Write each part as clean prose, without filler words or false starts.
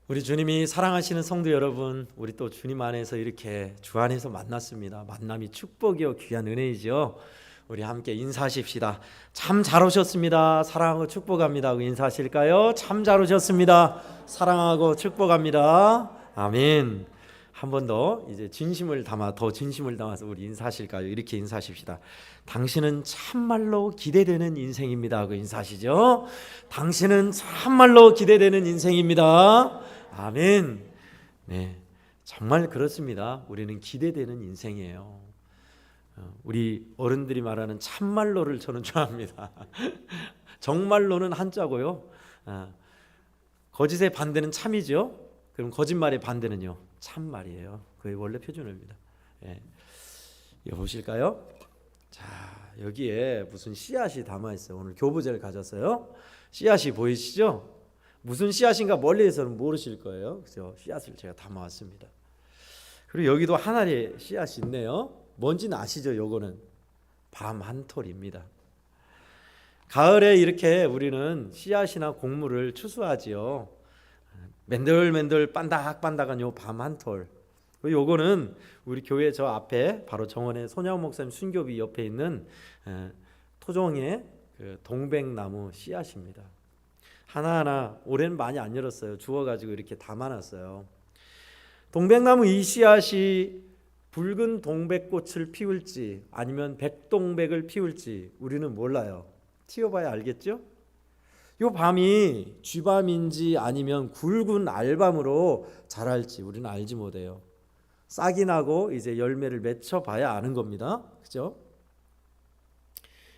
우리 주님이 사랑하시는 성도 여러분, 우리 또 주님 안에서 이렇게 주 안에서 만났습니다. 만남이 축복이요 귀한 은혜이죠. 우리 함께 인사하십시다. 참 잘 오셨습니다. 사랑하고 축복합니다. 인사하실까요? 참 잘 오셨습니다. 사랑하고 축복합니다. 아멘. 한 번 더 이제 더 진심을 담아서 우리 인사하실까요? 이렇게 인사하십시다. 당신은 참말로 기대되는 인생입니다 하고 인사하시죠. 당신은 참말로 기대되는 인생입니다. 아멘. 네, 정말 그렇습니다. 우리는 기대되는 인생이에요. 우리 어른들이 말하는 참말로를 저는 좋아합니다. 정말로는 한자고요. 거짓의 반대는 참이죠. 그럼 거짓말의 반대는요, 참말이에요. 그게 원래 표준어입니다. 예. 이거 보실까요? 자, 여기에 무슨 씨앗이 담아 있어요. 오늘 교부제를 가졌어요. 씨앗이 보이시죠? 무슨 씨앗인가 멀리에서는 모르실 거예요. 그래서 씨앗을 제가 담아왔습니다. 그리고 여기도 하나의 씨앗이 있네요. 뭔지는 아시죠? 요거는 밤 한 톨입니다. 가을에 이렇게 우리는 씨앗이나 곡물을 추수하지요. 맨들맨들 반닥반닥한 요 밤 한 톨. 요거는 우리 교회 저 앞에 바로 정원의 손양 목사님 순교비 옆에 있는 토종의 그 동백나무 씨앗입니다. 하나하나 올해는 많이 안 열었어요. 주워가지고 이렇게 담아놨어요. 동백나무 이 씨앗이 붉은 동백꽃을 피울지 아니면 백동백을 피울지 우리는 몰라요. 튀어봐야 알겠죠? 이 밤이 쥐밤인지 아니면 굵은 알밤으로 자랄지 우리는 알지 못해요. 싹이 나고 이제 열매를 맺혀봐야 아는 겁니다. 그죠?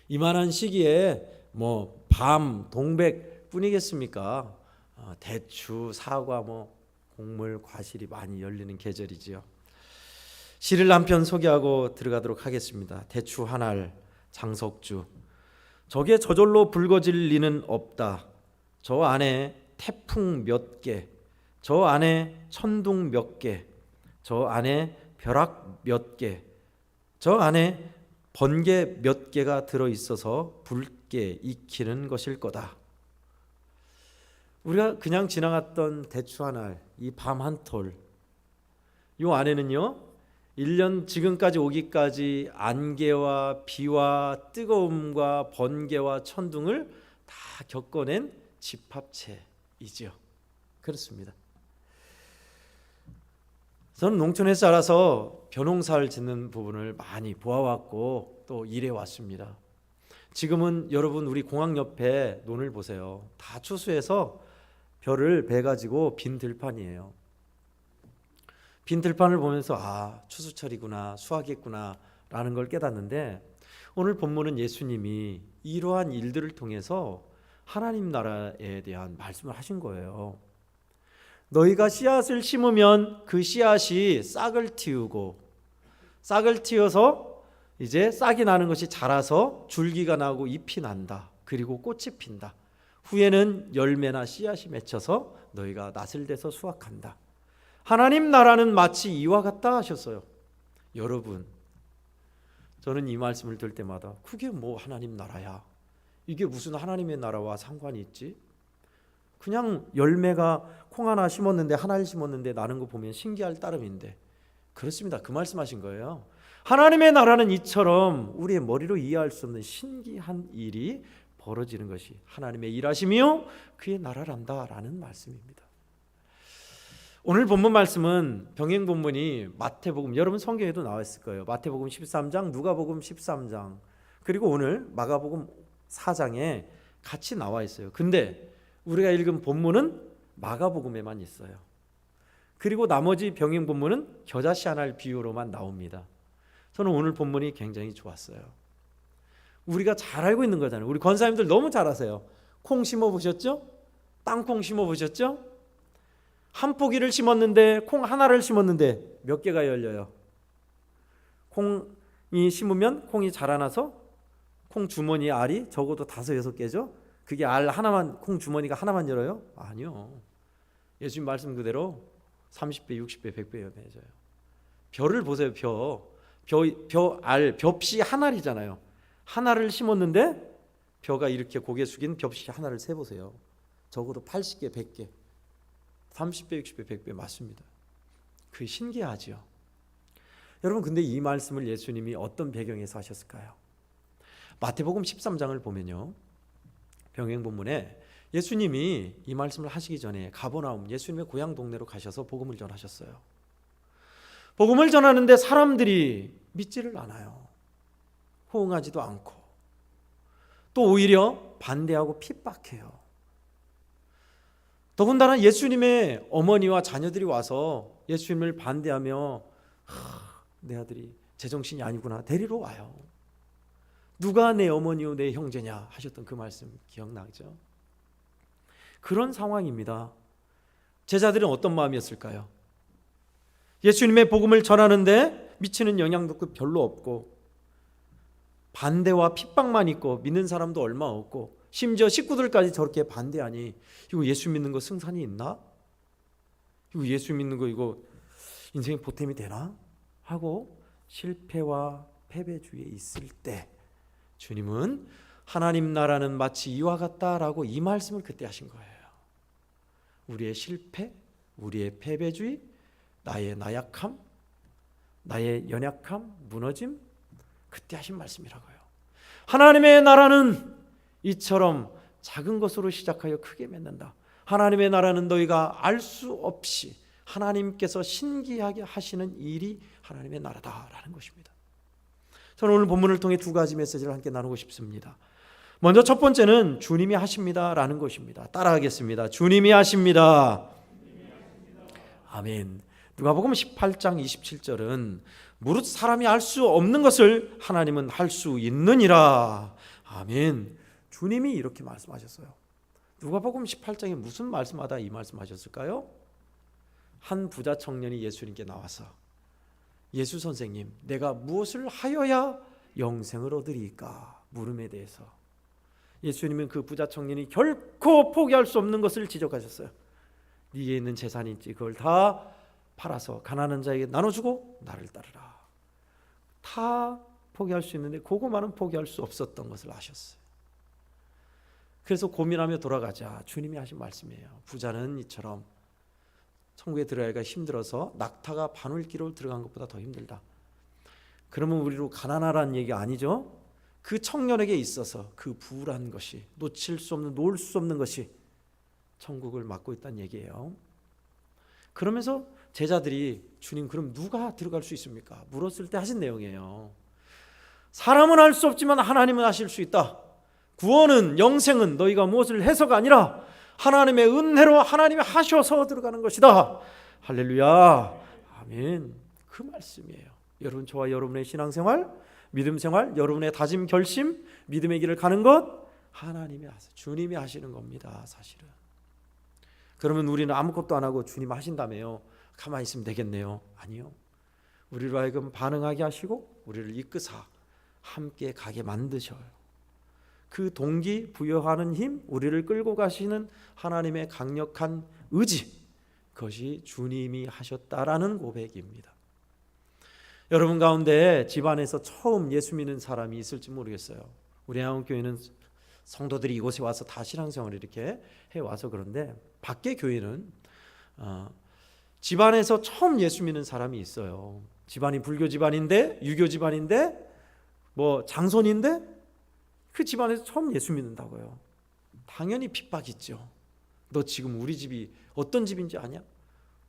이만한 시기에 뭐 밤, 동백 뿐이겠습니까? 대추, 사과, 곡물, 과실이 많이 열리는 계절이지요. 시를 한 편 소개하고 들어가도록 하겠습니다. 대추 한 알, 장석주. 저게 저절로 붉어질 리는 없다. 저 안에 태풍 몇 개, 저 안에 천둥 몇 개, 저 안에 벼락 몇 개, 저 안에 번개 몇 개가 들어있어서 붉게 익히는 것일 거다. 우리가 그냥 지나갔던 대추 한 알, 이 밤 한 톨, 요 안에는요 1년 지금까지 오기까지 안개와 비와 뜨거움과 번개와 천둥을 다 겪어낸 집합체이지요. 그렇습니다. 저는 농촌에 살아서 벼농사를 짓는 부분을 많이 보아왔고 또 일해왔습니다. 지금은 여러분 우리 공항 옆에 논을 보세요. 다 추수해서 벼를 베가지고 빈 들판이에요. 빈 들판을 보면서 추수철이구나, 수확했구나 라는 걸 깨닫는데, 오늘 본문은 예수님이 이러한 일들을 통해서 하나님 나라에 대한 말씀을 하신 거예요. 너희가 씨앗을 심으면 그 씨앗이 싹을 틔우고, 싹을 틔워서 이제 싹이 나는 것이 자라서 줄기가 나고 잎이 난다. 그리고 꽃이 핀다. 후에는 열매나 씨앗이 맺혀서 너희가 낫을 대서 수확한다. 하나님 나라는 마치 이와 같다 하셨어요. 여러분, 저는 이 말씀을 들을 때마다 그게 뭐 하나님 나라야? 이게 무슨 하나님의 나라와 상관이 있지? 그냥 열매가 콩 하나 심었는데 하나를 심었는데 나는 거 보면 신기할 따름인데, 그렇습니다. 그 말씀하신 거예요. 하나님의 나라는 이처럼 우리의 머리로 이해할 수 없는 신기한 일이 벌어지는 것이 하나님의 일하심이요 그의 나라란다라는 말씀입니다. 오늘 본문 말씀은 병행 본문이 마태복음, 여러분 성경에도 나와 있을 거예요. 마태복음 13장, 누가복음 13장, 그리고 오늘 마가복음 4장에 같이 나와 있어요. 근데 우리가 읽은 본문은 마가복음에만 있어요. 그리고 나머지 병행 본문은 겨자씨 하나를 비유로만 나옵니다. 저는 오늘 본문이 굉장히 좋았어요. 우리가 잘 알고 있는 거잖아요. 우리 권사님들 너무 잘 아세요. 콩 심어보셨죠? 땅콩 심어보셨죠? 한 포기를 심었는데, 콩 하나를 심었는데 몇 개가 열려요? 콩이 심으면 콩이 자라나서 콩 주머니에 알이 적어도 5-6개죠? 그게 알 하나만, 콩 주머니가 하나만 열어요? 아니요. 예수님 말씀 그대로 30배, 60배, 100배 맺어요. 벼를 보세요. 벽씨 한 알이잖아요. 하나를 심었는데 벼가 이렇게 고개 숙인 벽씨 하나를 세보세요. 적어도 80개, 100개 30배, 60배, 100배 맞습니다. 그게 신기하죠. 여러분, 근데 이 말씀을 예수님이 어떤 배경에서 하셨을까요? 마태복음 13장을 보면요, 병행 본문에 예수님이 이 말씀을 하시기 전에 가버나움, 예수님의 고향 동네로 가셔서 복음을 전하셨어요. 복음을 전하는데 사람들이 믿지를 않아요. 호응하지도 않고, 또 오히려 반대하고 핍박해요. 더군다나 예수님의 어머니와 자녀들이 와서 예수님을 반대하며 내 아들이 제정신이 아니구나 데리러 와요. 누가 내 어머니요 내 형제냐 하셨던 그 말씀 기억나죠? 그런 상황입니다. 제자들은 어떤 마음이었을까요? 예수님의 복음을 전하는데 미치는 영향도 별로 없고, 반대와 핍박만 있고 믿는 사람도 얼마 없고, 심지어 식구들까지 저렇게 반대하니 이거 예수 믿는 거 승산이 있나? 이거 예수 믿는 거 이거 인생의 보탬이 되나? 하고 실패와 패배주의에 있을 때 주님은 하나님 나라는 마치 이와 같다라고 이 말씀을 그때 하신 거예요. 우리의 실패, 우리의 패배주의, 나의 나약함, 나의 연약함, 무너짐, 그때 하신 말씀이라고요. 하나님의 나라는 이처럼 작은 것으로 시작하여 크게 맺는다. 하나님의 나라는 너희가 알 수 없이 하나님께서 신기하게 하시는 일이 하나님의 나라다라는 것입니다. 저는 오늘 본문을 통해 두 가지 메시지를 함께 나누고 싶습니다. 먼저 첫 번째는 주님이 하십니다라는 것입니다. 따라하겠습니다. 주님이 하십니다. 아멘. 누가복음 18장 27절은 무릇 사람이 알 수 없는 것을 하나님은 할 수 있느니라. 아멘. 주님이 이렇게 말씀하셨어요. 누가복음 18장에 무슨 말씀하다 이 말씀하셨을까요? 한 부자 청년이 예수님께 나와서 예수 선생님, 내가 무엇을 하여야 영생을 얻으리까? 물음에 대해서 예수님은 그 부자 청년이 결코 포기할 수 없는 것을 지적하셨어요. 네게 있는 재산이 있지 그걸 다 팔아서 가난한 자에게 나눠주고 나를 따르라. 다 포기할 수 있는데 그거만은 포기할 수 없었던 것을 아셨어요. 그래서 고민하며 돌아가자 주님이 하신 말씀이에요. 부자는 이처럼 천국에 들어가기가 힘들어서 낙타가 바늘기로 들어간 것보다 더 힘들다. 그러면 우리로 가난하라는 얘기가 아니죠. 그 청년에게 있어서 그 부란 것이, 놓칠 수 없는, 놓을 수 없는 것이 천국을 맡고 있다는 얘기예요. 그러면서 제자들이 주님 그럼 누가 들어갈 수 있습니까? 물었을 때 하신 내용이에요. 사람은 할 수 없지만 하나님은 하실 수 있다. 구원은, 영생은 너희가 무엇을 해서가 아니라 하나님의 은혜로 하나님이 하셔서 들어가는 것이다. 할렐루야. 아멘. 그 말씀이에요. 여러분, 저와 여러분의 신앙생활, 믿음생활, 여러분의 다짐, 결심, 믿음의 길을 가는 것 하나님이 하세요. 주님이 하시는 겁니다. 사실은. 그러면 우리는 아무것도 안 하고 주님 하신다며요. 가만히 있으면 되겠네요. 아니요. 우리로 하여금 반응하게 하시고 우리를 이끄사 함께 가게 만드셔요. 그 동기 부여하는 힘, 우리를 끌고 가시는 하나님의 강력한 의지, 그것이 주님이 하셨다라는 고백입니다. 여러분 가운데 집안에서 처음 예수 믿는 사람이 있을지 모르겠어요. 우리 한국교회는 성도들이 이곳에 와서 다 신앙생활을 이렇게 해와서 그런데 밖에 교회는 집안에서 처음 예수 믿는 사람이 있어요. 집안이 불교 집안인데, 유교 집안인데, 뭐 장손인데 그 집안에서 처음 예수 믿는다고요. 당연히 핍박 있죠. 너 지금 우리 집이 어떤 집인지 아냐?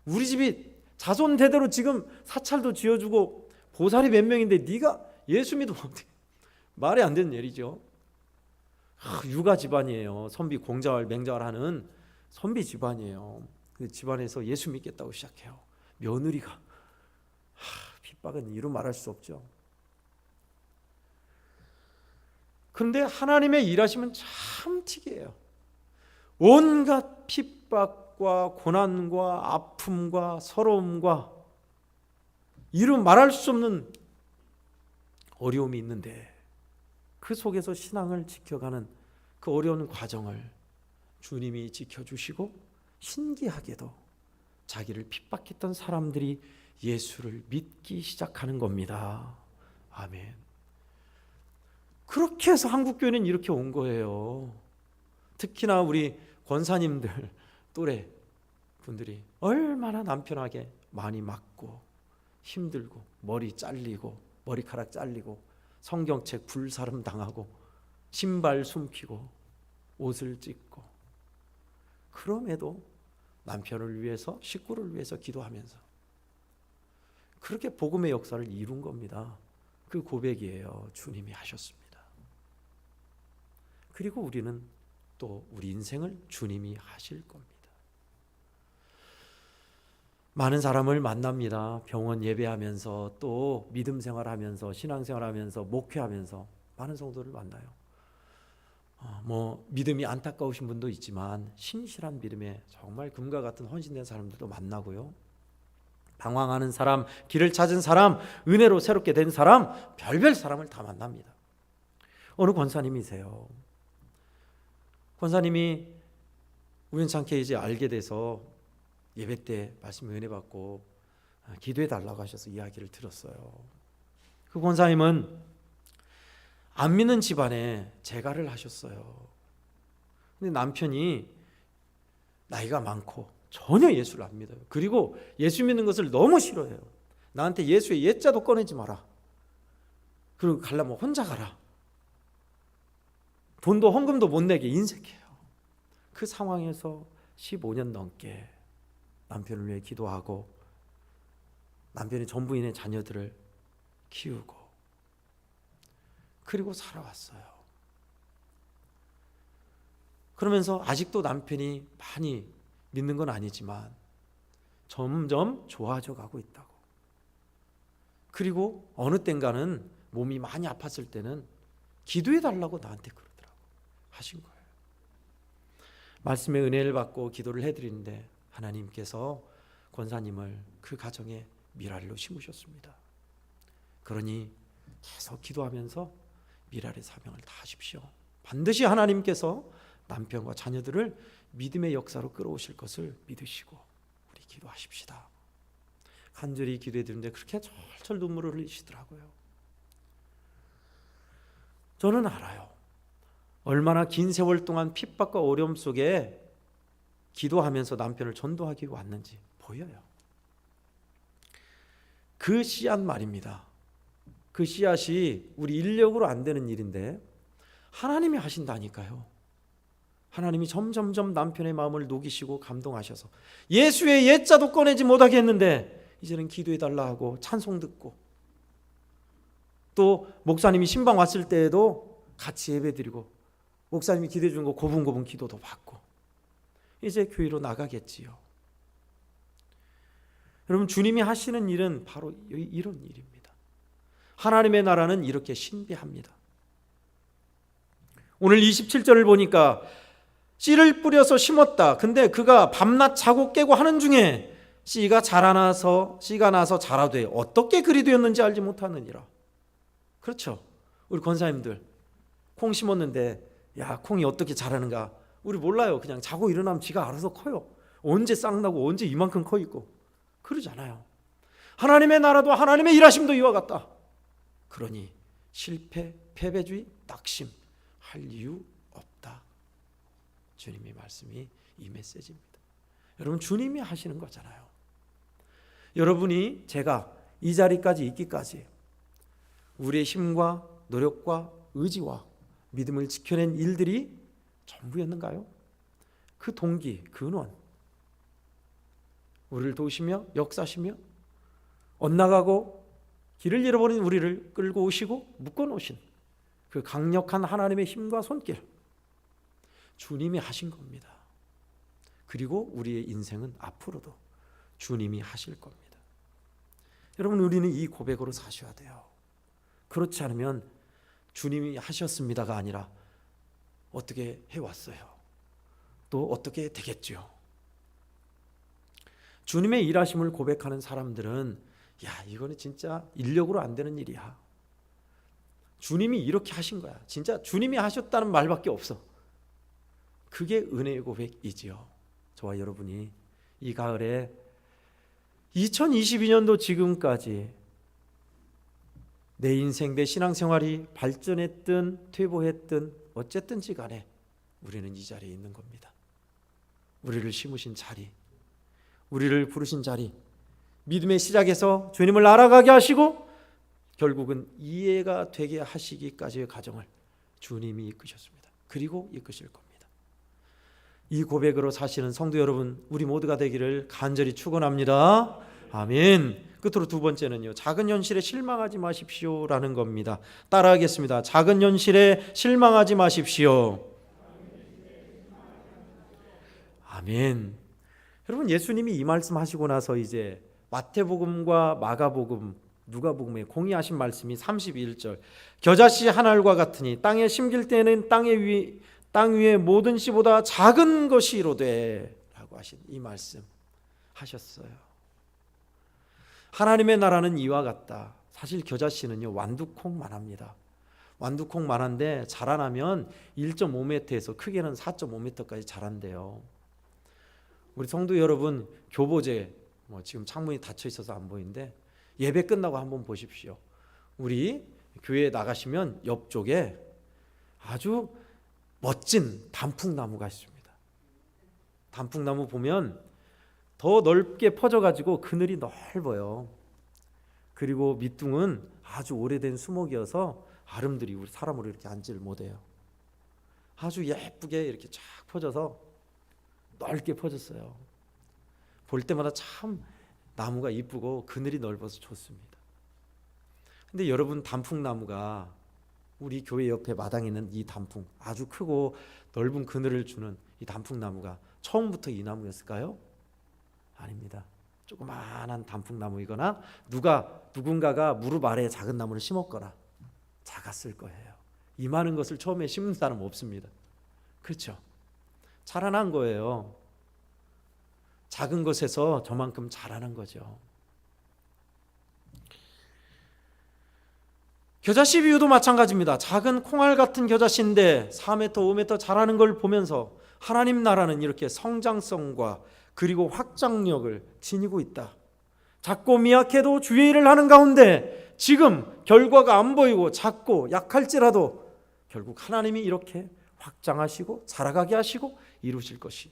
우리 집이 자손 대대로 지금 사찰도 지어주고 보살이 몇 명인데 네가 예수 믿으면 어떻게? 말이 안 되는 일이죠. 유가 집안이에요. 선비 공자왈 맹자왈 하는 선비 집안이에요. 그 집안에서 예수 믿겠다고 시작해요. 며느리가 핍박은 이루 말할 수 없죠. 그런데 하나님의 일하심은 참 특이해요. 온갖 핍박과 고난과 아픔과 서러움과 이루 말할 수 없는 어려움이 있는데 그 속에서 신앙을 지켜가는 그 어려운 과정을 주님이 지켜주시고 신기하게도 자기를 핍박했던 사람들이 예수를 믿기 시작하는 겁니다. 아멘. 그렇게 해서 한국교회는 이렇게 온 거예요. 특히나 우리 권사님들 또래 분들이 얼마나 남편에게 많이 맞고 힘들고 머리 잘리고 머리카락 잘리고 성경책 불사름 당하고 신발 숨기고 옷을 찢고, 그럼에도 남편을 위해서, 식구를 위해서 기도하면서 그렇게 복음의 역사를 이룬 겁니다. 그 고백이에요. 주님이 하셨습니다. 그리고 우리는 또 우리 인생을 주님이 하실 겁니다. 많은 사람을 만납니다. 병원 예배하면서 또 믿음 생활하면서 신앙생활하면서 목회하면서 많은 성도를 만나요. 믿음이 안타까우신 분도 있지만 신실한 믿음에 정말 금과 같은 헌신된 사람들도 만나고요. 방황하는 사람, 길을 찾은 사람, 은혜로 새롭게 된 사람, 별별 사람을 다 만납니다. 어느 권사님이세요. 권사님이 우연찮게 이제 알게 돼서 예배 때 말씀 은혜 받고 기도해 달라고 하셔서 이야기를 들었어요. 그 권사님은 안 믿는 집안에 재가를 하셨어요. 근데 남편이 나이가 많고 전혀 예수를 안 믿어요. 그리고 예수 믿는 것을 너무 싫어해요. 나한테 예수의 옛자도 꺼내지 마라. 그리고 가려면 혼자 가라. 돈도 헌금도 못 내게 인색해요. 그 상황에서 15년 넘게 남편을 위해 기도하고 남편이 전부인의 자녀들을 키우고 그리고 살아왔어요. 그러면서 아직도 남편이 많이 믿는 건 아니지만 점점 좋아져 가고 있다고. 그리고 어느 땐가는 몸이 많이 아팠을 때는 기도해 달라고 나한테 그러더라고 하신 거예요. 말씀의 은혜를 받고 기도를 해드리는데 하나님께서 권사님을 그 가정에 미랄로 심으셨습니다. 그러니 계속 기도하면서 미랄의 사명을 다하십시오. 반드시 하나님께서 남편과 자녀들을 믿음의 역사로 끌어오실 것을 믿으시고 우리 기도하십시다. 간절히 기도해 드리는데 그렇게 철철 눈물을 흘리시더라고요. 저는 알아요. 얼마나 긴 세월 동안 핍박과 어려움 속에 기도하면서 남편을 전도하기 왔는지 보여요. 그 씨앗 말입니다. 그 씨앗이 우리 인력으로 안 되는 일인데 하나님이 하신다니까요. 하나님이 점점점 남편의 마음을 녹이시고 감동하셔서 예수의 옛자도 꺼내지 못하게 했는데 이제는 기도해달라 하고 찬송 듣고, 또 목사님이 신방 왔을 때에도 같이 예배드리고 목사님이 기도해 주는 거 고분고분 기도도 받고 이제 교회로 나가겠지요. 여러분, 주님이 하시는 일은 바로 이런 일입니다. 하나님의 나라는 이렇게 신비합니다. 오늘 27절을 보니까 씨를 뿌려서 심었다. 근데 그가 밤낮 자고 깨고 하는 중에 씨가 나서 자라되 어떻게 그리 되었는지 알지 못하느니라. 그렇죠. 우리 권사님들 콩 심었는데 야, 콩이 어떻게 자라는가 우리 몰라요. 그냥 자고 일어나면 지가 알아서 커요. 언제 싹 나고 언제 이만큼 커 있고 그러잖아요. 하나님의 나라도 하나님의 일하심도 이와 같다. 그러니 실패, 패배주의, 낙심할 이유 없다. 주님의 말씀이 이 메시지입니다. 여러분, 주님이 하시는 거잖아요. 여러분이 제가 이 자리까지 있기까지 우리의 힘과 노력과 의지와 믿음을 지켜낸 일들이 전부였는가요? 그 동기, 근원, 우리를 도우시며 역사시며 엇나가고 길을 잃어버린 우리를 끌고 오시고 묶어놓으신 그 강력한 하나님의 힘과 손길, 주님이 하신 겁니다. 그리고 우리의 인생은 앞으로도 주님이 하실 겁니다. 여러분, 우리는 이 고백으로 사셔야 돼요. 그렇지 않으면 주님이 하셨습니다가 아니라 어떻게 해왔어요? 또 어떻게 되겠죠? 주님의 일하심을 고백하는 사람들은 야, 이거는 진짜 인력으로 안 되는 일이야. 주님이 이렇게 하신 거야. 진짜 주님이 하셨다는 말밖에 없어. 그게 은혜의 고백이지요. 저와 여러분이 이 가을에 2022년도 지금까지 내 인생, 내 신앙생활이 발전했든 퇴보했든 어쨌든지 간에 우리는 이 자리에 있는 겁니다. 우리를 심으신 자리, 우리를 부르신 자리, 믿음의 시작에서 주님을 알아가게 하시고 결국은 이해가 되게 하시기까지의 과정을 주님이 이끄셨습니다. 그리고 이끄실 겁니다. 이 고백으로 사시는 성도 여러분, 우리 모두가 되기를 간절히 축원합니다. 아멘. 끝으로 두 번째는요, 작은 현실에 실망하지 마십시오라는 겁니다. 따라하겠습니다. 작은 현실에 실망하지 마십시오. 아멘. 여러분, 예수님이 이 말씀하시고 나서 이제 마태복음과 마가복음, 누가복음에 공의하신 말씀이 31절, 겨자씨 한 알과 같으니 땅에 심길 때는 땅 위의 모든 씨보다 작은 것이로되 라고 하신 이 말씀 하셨어요. 하나님의 나라는 이와 같다. 사실 겨자씨는요, 완두콩만 합니다. 완두콩만 한데 자라나면 1.5m에서 크게는 4.5m까지 자란대요. 우리 성도 여러분, 교보제 지금 창문이 닫혀 있어서 안 보이는데 예배 끝나고 한번 보십시오. 우리 교회에 나가시면 옆쪽에 아주 멋진 단풍나무가 있습니다. 단풍나무 보면 더 넓게 퍼져가지고 그늘이 넓어요. 그리고 밑둥은 아주 오래된 수목이어서 아름들이 우리 사람으로 이렇게 앉지를 못해요. 아주 예쁘게 이렇게 쫙 퍼져서 넓게 퍼졌어요. 볼 때마다 참 나무가 이쁘고 그늘이 넓어서 좋습니다. 근데 여러분, 단풍나무가 우리 교회 옆에 마당에 있는 이 단풍, 아주 크고 넓은 그늘을 주는 이 단풍나무가 처음부터 이 나무였을까요? 아닙니다. 조그마한 단풍나무이거나 누군가가 무릎 아래에 작은 나무를 심었거나 작았을 거예요. 이 많은 것을 처음에 심는 사람 없습니다. 그렇죠? 자라난 거예요. 작은 것에서 저만큼 자라는 거죠. 겨자씨 비유도 마찬가지입니다. 작은 콩알 같은 겨자씨인데 4m, 5m 자라는 걸 보면서 하나님 나라는 이렇게 성장성과 그리고 확장력을 지니고 있다. 작고 미약해도 주의 일을 하는 가운데 지금 결과가 안 보이고 작고 약할지라도 결국 하나님이 이렇게 확장하시고 자라가게 하시고 이루실 것이,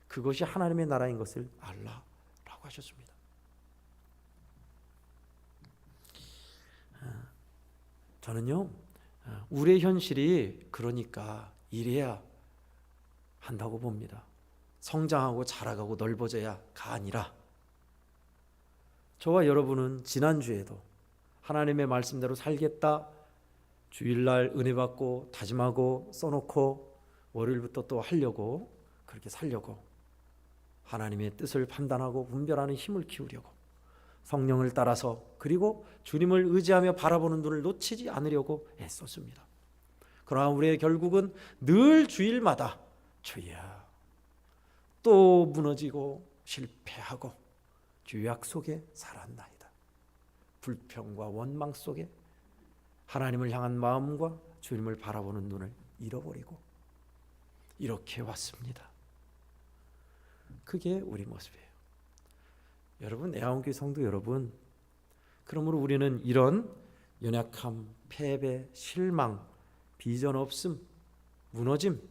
그것이 하나님의 나라인 것을 알라라고 하셨습니다. 저는요, 우리의 현실이 그러니까 이래야 한다고 봅니다. 성장하고 자라가고 넓어져야가 아니라, 저와 여러분은 지난주에도 하나님의 말씀대로 살겠다, 주일날 은혜 받고 다짐하고 써놓고 월요일부터 또 하려고, 그렇게 살려고 하나님의 뜻을 판단하고 분별하는 힘을 키우려고 성령을 따라서, 그리고 주님을 의지하며 바라보는 눈을 놓치지 않으려고 애썼습니다. 그러나 우리의 결국은 늘 주일마다 주야 또 무너지고 실패하고 죄악 속에 살았나이다. 불평과 원망 속에 하나님을 향한 마음과 주님을 바라보는 눈을 잃어버리고 이렇게 왔습니다. 그게 우리 모습이에요. 여러분, 애아온교회 성도 여러분, 그러므로 우리는 이런 연약함, 패배, 실망, 비전 없음, 무너짐,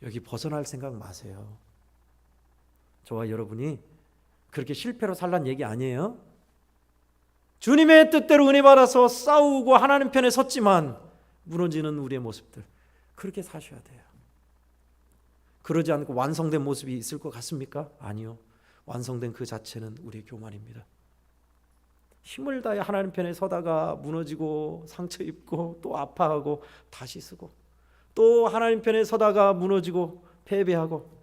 여기 벗어날 생각 마세요. 저와 여러분이 그렇게 실패로 살란 얘기 아니에요. 주님의 뜻대로 은혜 받아서 싸우고 하나님 편에 섰지만 무너지는 우리의 모습들, 그렇게 사셔야 돼요. 그러지 않고 완성된 모습이 있을 것 같습니까? 아니요. 완성된 그 자체는 우리의 교만입니다. 힘을 다해 하나님 편에 서다가 무너지고 상처 입고 또 아파하고 다시 쓰고, 또 하나님 편에 서다가 무너지고 패배하고,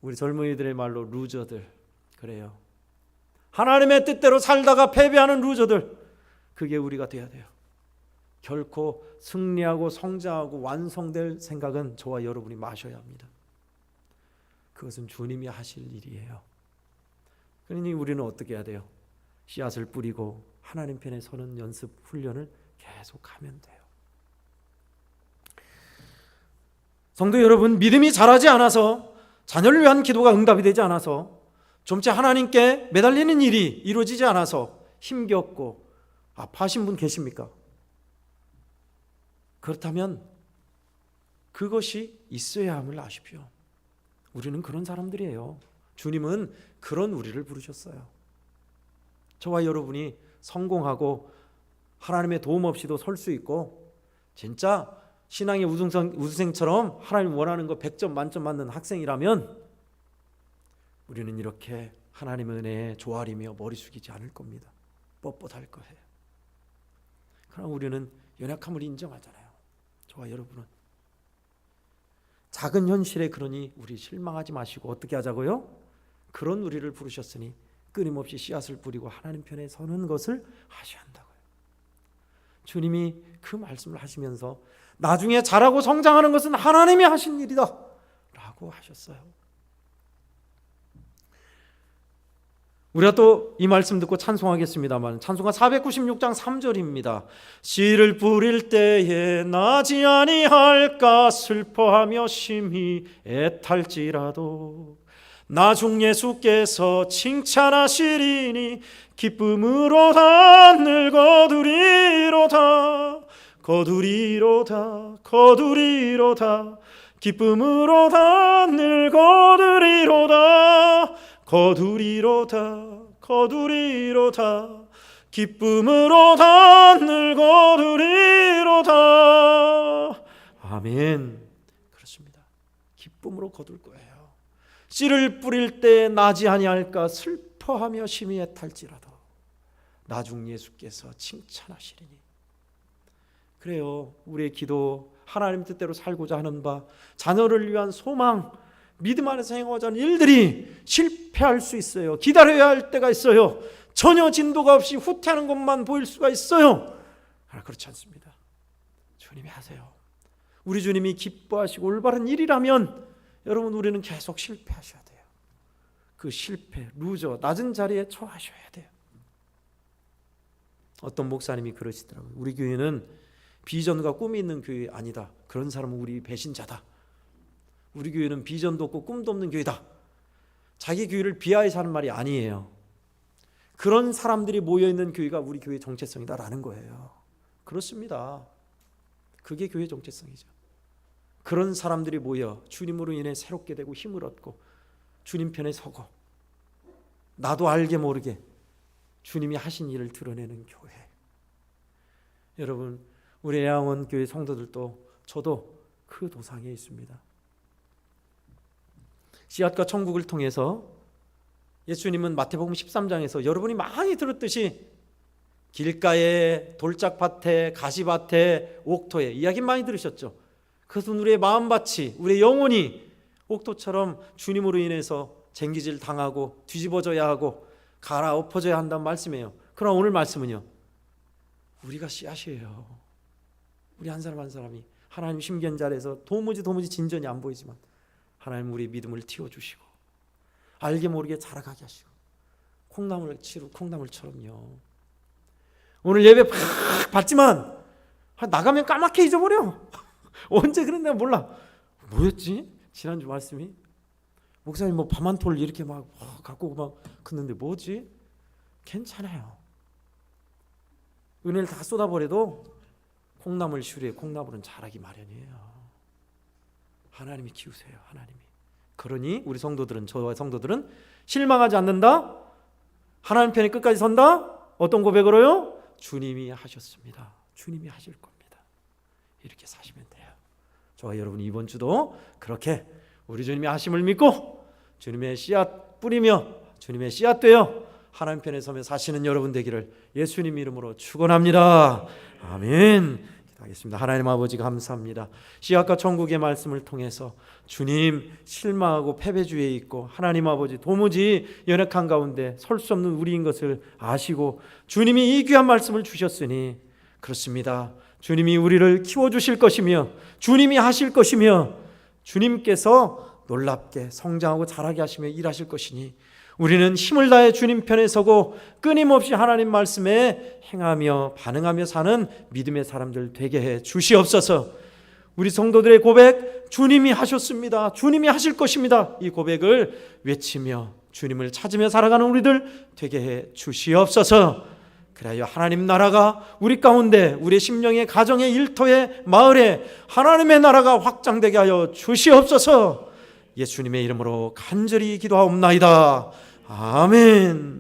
우리 젊은이들의 말로 루저들, 그래요. 하나님의 뜻대로 살다가 패배하는 루저들, 그게 우리가 돼야 돼요. 결코 승리하고 성장하고 완성될 생각은 저와 여러분이 마셔야 합니다. 그것은 주님이 하실 일이에요. 그러니 우리는 어떻게 해야 돼요? 씨앗을 뿌리고 하나님 편에 서는 연습 훈련을 계속하면 돼요. 성도 여러분, 믿음이 자라지 않아서, 자녀를 위한 기도가 응답이 되지 않아서, 좀째 하나님께 매달리는 일이 이루어지지 않아서 힘겹고 아파하신 분 계십니까? 그렇다면 그것이 있어야 함을 아십시오. 우리는 그런 사람들이에요. 주님은 그런 우리를 부르셨어요. 저와 여러분이 성공하고 하나님의 도움 없이도 설 수 있고 진짜 신앙의 우수생처럼 하나님 원하는 거 100점 만점 맞는 학생이라면 우리는 이렇게 하나님의 은혜에 조아리며 머리 숙이지 않을 겁니다. 뻣뻣할 거예요. 그럼 우리는 연약함을 인정하잖아요. 저와 여러분은 작은 현실에 그러니 우리 실망하지 마시고 어떻게 하자고요? 그런 우리를 부르셨으니 끊임없이 씨앗을 뿌리고 하나님 편에 서는 것을 하셔야 한다고요. 주님이 그 말씀을 하시면서 나중에 자라고 성장하는 것은 하나님이 하신 일이다 라고 하셨어요. 우리가 또 이 말씀 듣고 찬송하겠습니다만 찬송가 496장 3절입니다. 씨를 뿌릴 때에 나지 아니할까 슬퍼하며 심히 애탈지라도 나중 예수께서 칭찬하시리니 기쁨으로 다 늘 거두리로다 거두리로다 거두리로다 기쁨으로 다 늘 거두리로다 거두리로다 거두리로다 기쁨으로 다 늘 거두리로다. 아멘. 그렇습니다. 기쁨으로 거둘 거예요. 씨를 뿌릴 때 나지 아니할까 슬퍼하며 심히 애탈지라도 나중 예수께서 칭찬하시리니. 그래요. 우리의 기도, 하나님 뜻대로 살고자 하는 바, 자녀를 위한 소망, 믿음 안에서 행하고자 하는 일들이 실패할 수 있어요. 기다려야 할 때가 있어요. 전혀 진도가 없이 후퇴하는 것만 보일 수가 있어요. 그러나 그렇지 않습니다. 주님이 하세요. 우리 주님이 기뻐하시고 올바른 일이라면 여러분 우리는 계속 실패하셔야 돼요. 그 실패, 루저, 낮은 자리에 처하셔야 돼요. 어떤 목사님이 그러시더라고요. 우리 교회는 비전과 꿈이 있는 교회 아니다. 그런 사람은 우리 배신자다. 우리 교회는 비전도 없고 꿈도 없는 교회다. 자기 교회를 비하해서 하는 말이 아니에요. 그런 사람들이 모여있는 교회가 우리 교회의 정체성이다라는 거예요. 그렇습니다. 그게 교회의 정체성이죠. 그런 사람들이 모여 주님으로 인해 새롭게 되고 힘을 얻고 주님 편에 서고 나도 알게 모르게 주님이 하신 일을 드러내는 교회. 여러분 우리 애양원 교회 성도들도 저도 그 도상에 있습니다. 씨앗과 천국을 통해서 예수님은 마태복음 13장에서 여러분이 많이 들었듯이 길가에 돌짝밭에 가시밭에 옥토에 이야기 많이 들으셨죠. 그것은 우리의 마음밭이 우리의 영혼이 옥토처럼 주님으로 인해서 쟁기질 당하고 뒤집어져야 하고 갈아엎어져야 한다는 말씀이에요. 그러나 오늘 말씀은요, 우리가 씨앗이에요. 우리 한 사람 한 사람이 하나님 심기한 자리에서 도무지 진전이 안 보이지만 하나님 우리 믿음을 틔워주시고 알게 모르게 자라가게 하시고 콩나물처럼요. 오늘 예배 팍 받지만 나가면 까맣게 잊어버려. 언제 그랬나 몰라. 뭐였지? 지난주 말씀이 목사님 뭐 밤한톨 이렇게 막 갖고 막 긋는데 뭐지? 괜찮아요. 은혜를 다 쏟아버려도 콩나물 슈리에 콩나물은 자라기 마련이에요. 하나님이 키우세요. 하나님이. 그러니 우리 성도들은, 저와 성도들은 실망하지 않는다. 하나님 편에 끝까지 선다. 어떤 고백으로요? 주님이 하셨습니다. 주님이 하실 겁니다. 이렇게 사시면 돼요. 저와 여러분 이번 주도 그렇게 우리 주님이 하심을 믿고 주님의 씨앗 뿌리며 주님의 씨앗 되어 하나님 편에 서며 사시는 여러분 되기를 예수님 이름으로 축원합니다. 아멘. 기도하겠습니다. 하나님 아버지 감사합니다. 씨앗과 천국의 말씀을 통해서 주님 실망하고 패배주의에 있고 하나님 아버지 도무지 연약한 가운데 설 수 없는 우리인 것을 아시고 주님이 이 귀한 말씀을 주셨으니 그렇습니다. 주님이 우리를 키워주실 것이며 주님이 하실 것이며 주님께서 놀랍게 성장하고 자라게 하시며 일하실 것이니 우리는 힘을 다해 주님 편에 서고 끊임없이 하나님 말씀에 행하며 반응하며 사는 믿음의 사람들 되게 해 주시옵소서. 우리 성도들의 고백, 주님이 하셨습니다. 주님이 하실 것입니다. 이 고백을 외치며 주님을 찾으며 살아가는 우리들 되게 해 주시옵소서. 그래야 하나님 나라가 우리 가운데 우리의 심령의 가정의 일터의 마을에 하나님의 나라가 확장되게 하여 주시옵소서. 예수님의 이름으로 간절히 기도하옵나이다. 아멘.